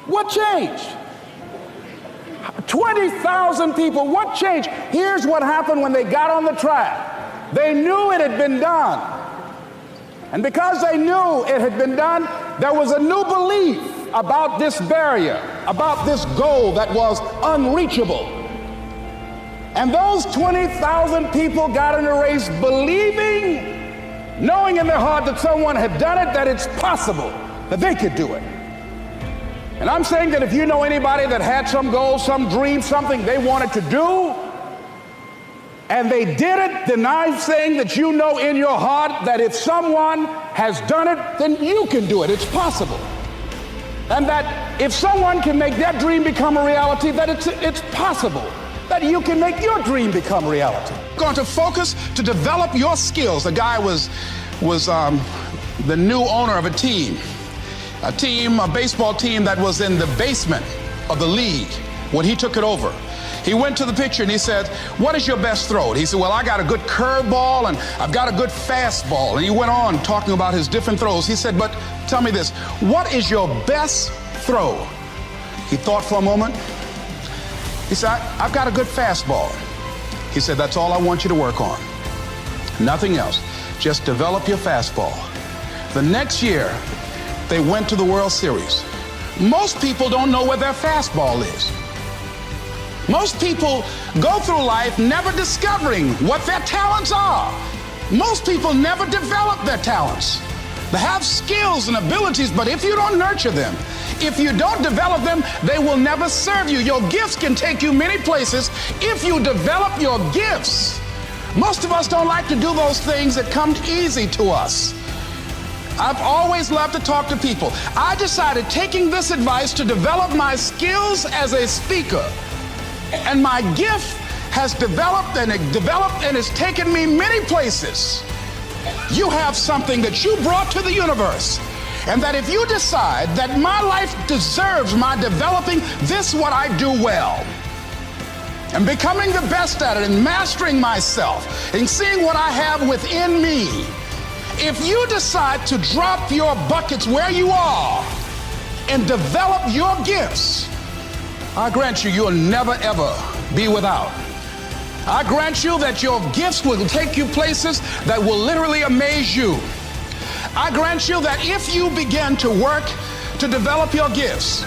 What changed? 20,000 people, what changed? Here's what happened when they got on the track. They knew it had been done. And because they knew it had been done, there was a new belief about this barrier, about this goal that was unreachable. And those 20,000 people got in a race believing, knowing in their heart that someone had done it, that it's possible, that they could do it. And I'm saying that if you know anybody that had some goal, some dream, something they wanted to do, and they did it, then I'm saying that you know in your heart that if someone has done it, then you can do it. It's possible. And that if someone can make their dream become a reality, that it's possible that you can make your dream become reality. Going to focus to develop your skills. The guy was the new owner of a baseball team that was in the basement of the league when he took it over. He went to the picture and he said, "What is your best throw?" He said, "Well, I got a good curveball and I've got a good fastball." And he went on talking about his different throws. He said, "But tell me this, what is your best throw?" He thought for a moment. He said, "I've got a good fastball." He said, "That's all I want you to work on. Nothing else. Just develop your fastball." The next year, they went to the World Series. Most people don't know where their fastball is. Most people go through life never discovering what their talents are. Most people never develop their talents. They have skills and abilities, but if you don't nurture them, if you don't develop them, they will never serve you. Your gifts can take you many places if you develop your gifts. Most of us don't like to do those things that come easy to us. I've always loved to talk to people. I decided, taking this advice, to develop my skills as a speaker. And my gift has developed and it's taken me many places. You have something that you brought to the universe. And that if you decide that my life deserves my developing this, what I do well, and becoming the best at it and mastering myself and seeing what I have within me, if you decide to drop your buckets where you are and develop your gifts, I grant you, you'll never ever be without. I grant you that your gifts will take you places that will literally amaze you. I grant you that if you begin to work to develop your gifts,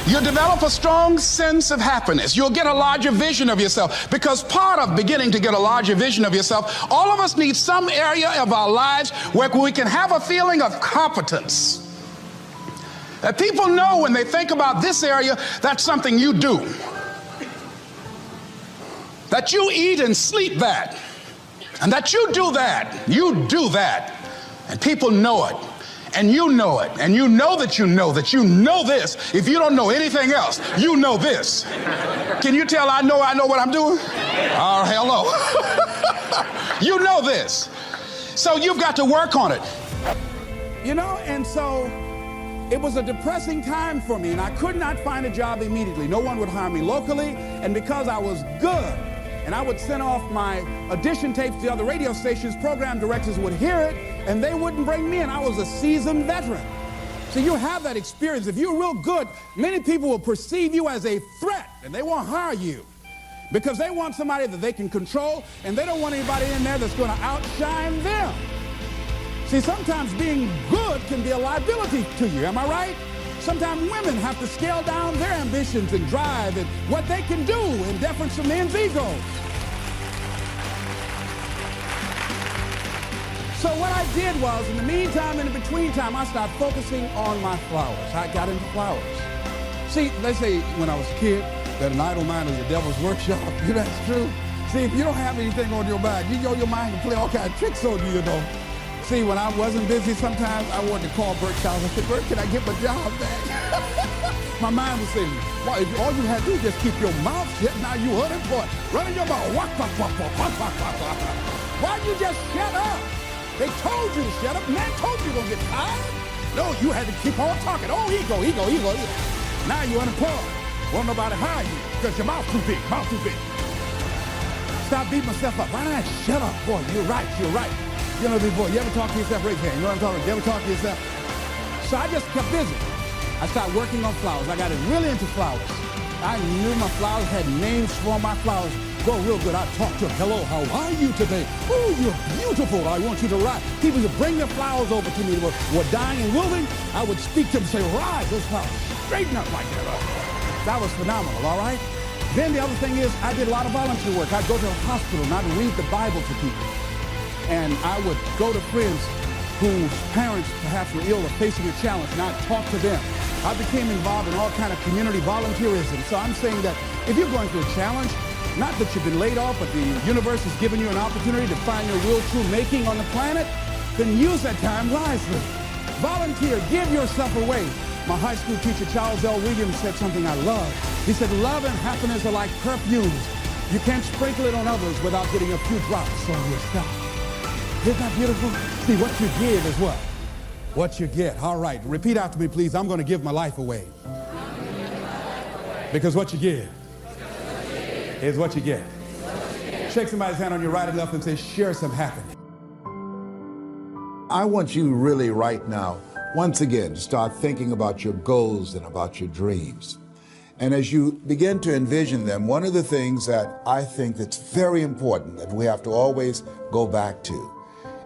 you'll develop a strong sense of happiness. You'll get a larger vision of yourself, because part of beginning to get a larger vision of yourself, all of us need some area of our lives where we can have a feeling of competence. That people know when they think about this area, that's something you do. That you eat and sleep that. And that you do that. You do that. And people know it. And you know it. And you know that you know this. If you don't know anything else, you know this. Can you tell I know what I'm doing? Oh, hell no. You know this. So you've got to work on it. You know, and so it was a depressing time for me, and I could not find a job immediately. No one would hire me locally, and because I was good, and I would send off my audition tapes to other radio stations, program directors would hear it, and they wouldn't bring me in. I was a seasoned veteran. So you have that experience. If you're real good, many people will perceive you as a threat, and they won't hire you because they want somebody that they can control, and they don't want anybody in there that's going to outshine them. See, sometimes being good can be a liability to you, am I right? Sometimes women have to scale down their ambitions and drive and what they can do in deference to men's egos. So what I did was, in the meantime, in the between time, I started focusing on my flowers. I got into flowers. See, they say when I was a kid that an idle mind is the devil's workshop. You know, that's true. See, if you don't have anything on your mind, your mind can play all kinds of tricks on you, you know. See, when I wasn't busy, sometimes I wanted to call Bert Charles. I said, "Bert, can I get my job back?" My mind was saying, "Well, if all you had to do is just keep your mouth shut, now you unemployed. Running your mouth. Why you just shut up? They told you to shut up. Man told you you're going to get tired. No, you had to keep on talking. Oh, ego. Now you're unemployed. Won't nobody hire you because your mouth too big, Stop beating myself up. Why not shut up? Boy, you're right. You know, boy, you ever talk to yourself? Raise your hand. You know what I'm talking about? You ever talk to yourself? So I just kept busy. I started working on flowers. I got really into flowers. I knew my flowers had names for my flowers. Go real good. I'd talk to them. Hello, how are you today? Oh, you're beautiful. I want you to rise. People would bring their flowers over to me that were dying and wilting. I would speak to them and say, rise, those flowers. Straighten up like that. That was phenomenal, all right? Then the other thing is, I did a lot of volunteer work. I'd go to a hospital and I'd read the Bible to people. And I would go to friends whose parents perhaps were ill or facing a challenge, and I'd talk to them. I became involved in all kind of community volunteerism. So I'm saying that if you're going through a challenge, not that you've been laid off, but the universe has given you an opportunity to find your real true making on the planet, then use that time wisely. Volunteer, give yourself away. My high school teacher, Charles L. Williams, said something I love. He said, love and happiness are like perfumes. You can't sprinkle it on others without getting a few drops on yourself. Isn't that beautiful? See, what you give is what? What you get. All right, repeat after me, please. I'm going to give my life away. Because what you give is what you get. Shake somebody's hand on your right and left and say, share some happiness. I want you really right now, once again, to start thinking about your goals and about your dreams. And as you begin to envision them, one of the things that I think that's very important that we have to always go back to,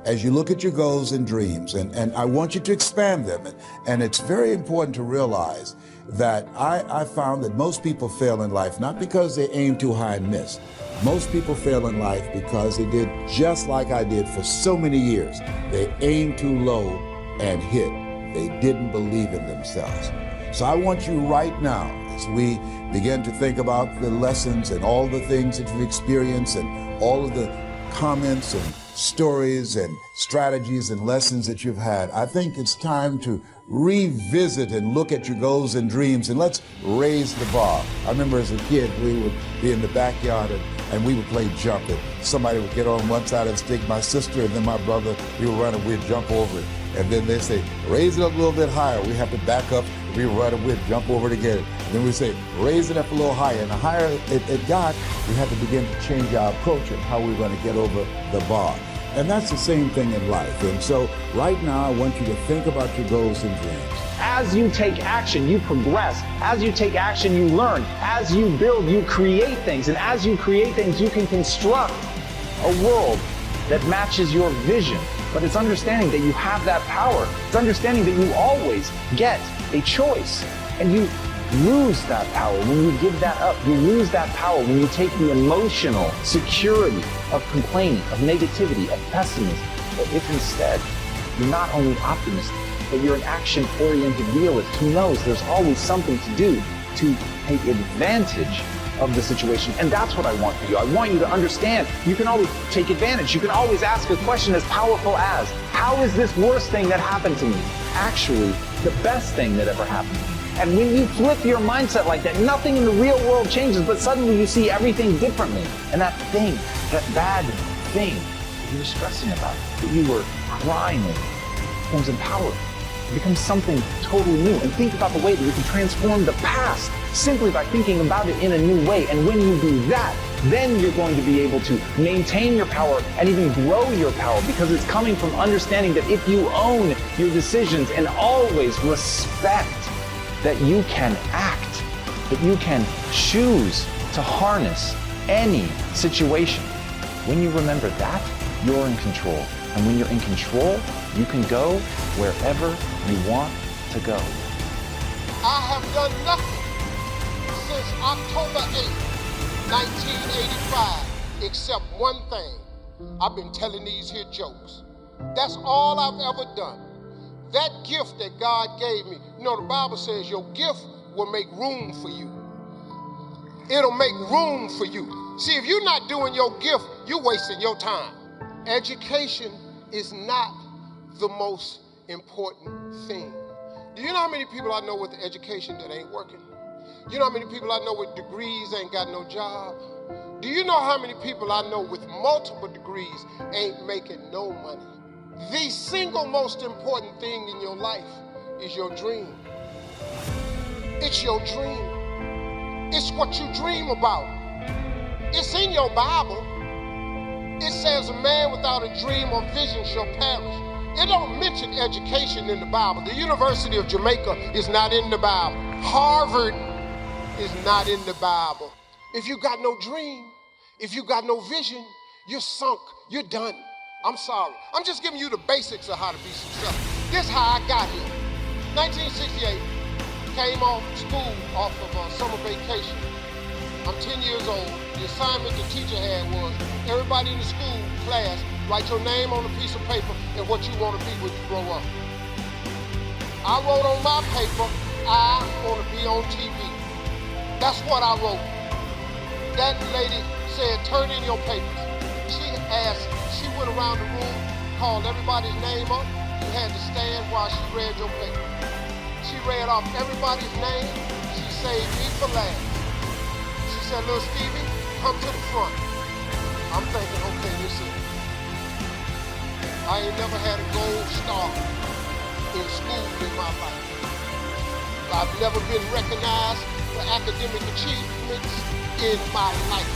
as you look at your goals and dreams, and I want you to expand them, and it's very important to realize that I found that most people fail in life, not because they aim too high and miss. Most people fail in life because they did just like I did for so many years. They aimed too low and hit. They didn't believe in themselves. So I want you right now, as we begin to think about the lessons and all the things that you've experienced and all of the comments and stories and strategies and lessons that you've had, I think it's time to revisit and look at your goals and dreams, and let's raise the bar. I remember as a kid, we would be in the backyard and we would play jump. And somebody would get on one side of the stick, my sister and then my brother, we would run and we'd jump over it. And then they say, raise it up a little bit higher. We have to back up, we run and we'd jump over it again. And then we say, raise it up a little higher. And the higher it got, we had to begin to change our approach and how we were going to get over the bar. And that's the same thing in life. And so right now, I want you to think about your goals and dreams. As you take action, you progress. As you take action, you learn. As you build, you create things. And as you create things, you can construct a world that matches your vision. But it's understanding that you have that power. It's understanding that you always get a choice. And you lose that power when you give that up. You lose that power when you take the emotional security of complaining, of negativity, of pessimism. But if instead, you're not only optimistic, but you're an action-oriented realist who knows there's always something to do to take advantage of the situation. And that's what I want for you. I want you to understand you can always take advantage. You can always ask a question as powerful as, how is this worst thing that happened to me actually the best thing that ever happened to me? And when you flip your mindset like that, nothing in the real world changes, but suddenly you see everything differently. And that thing, that bad thing that you were stressing about, that you were crying over, becomes empowered. It becomes something totally new. And think about the way that you can transform the past simply by thinking about it in a new way. And when you do that, then you're going to be able to maintain your power and even grow your power, because it's coming from understanding that if you own your decisions and always respect that you can act, that you can choose to harness any situation. When you remember that, you're in control. And when you're in control, you can go wherever you want to go. I have done nothing since October 8, 1985, except one thing. I've been telling these here jokes. That's all I've ever done. That gift that God gave me, you know, the Bible says your gift will make room for you. It'll make room for you. See, if you're not doing your gift, you're wasting your time. Education is not the most important thing. Do you know how many people I know with the education that ain't working? You know how many people I know with degrees ain't got no job? Do you know how many people I know with multiple degrees ain't making no money? The single most important thing in your life is your dream. It's your dream. It's what you dream about. It's in your Bible. It says a man without a dream or vision shall perish. It don't mention education in the Bible. The University of Jamaica is not in the Bible. Harvard is not in the Bible. If you got no dream, if you got no vision, you're sunk, you're done. I'm sorry. I'm just giving you the basics of how to be successful. This is how I got here. 1968, came off school, off of summer vacation. I'm 10 years old. The assignment the teacher had was, everybody in the school class, write your name on a piece of paper and what you want to be when you grow up. I wrote on my paper, I want to be on TV. That's what I wrote. That lady said, turn in your papers. She went around the room, called everybody's name up. You had to stand while she read your paper. She read off everybody's name. She saved me for last. She said, little Stevie, come to the front. I'm thinking, okay, listen. I ain't never had a gold star in school in my life. I've never been recognized for academic achievements in my life.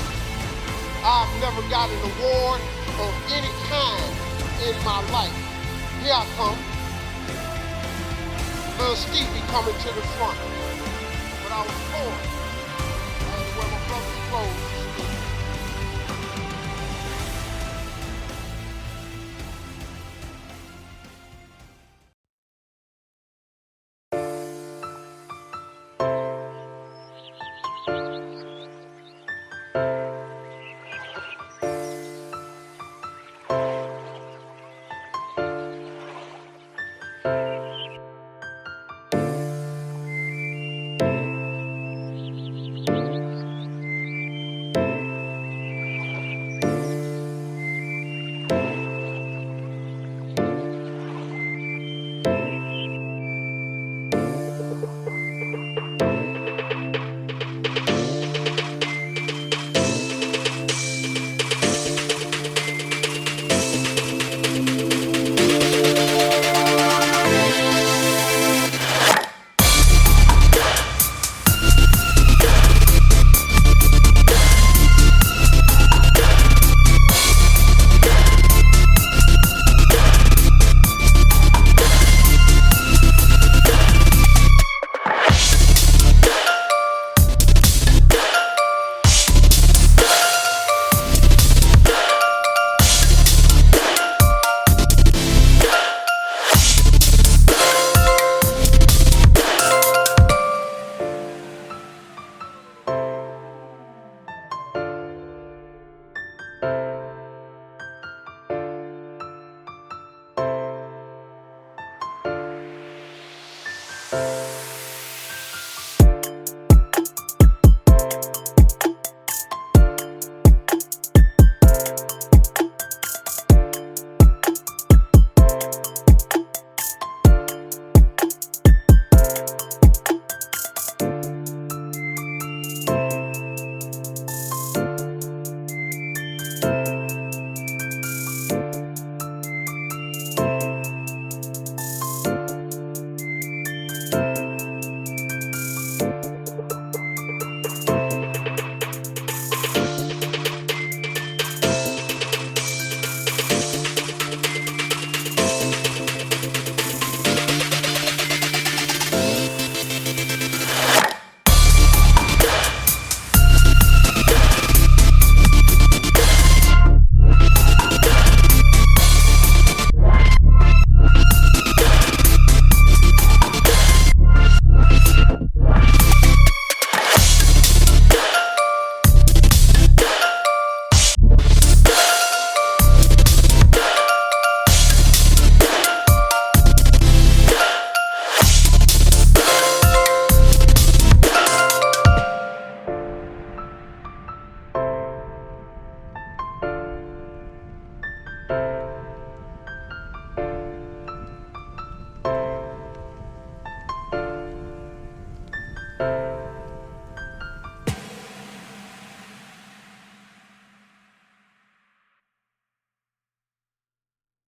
I've never got an award of any kind in my life. Here I come. Little Stevie coming to the front. When I was 4, I had to wear my brother's clothes.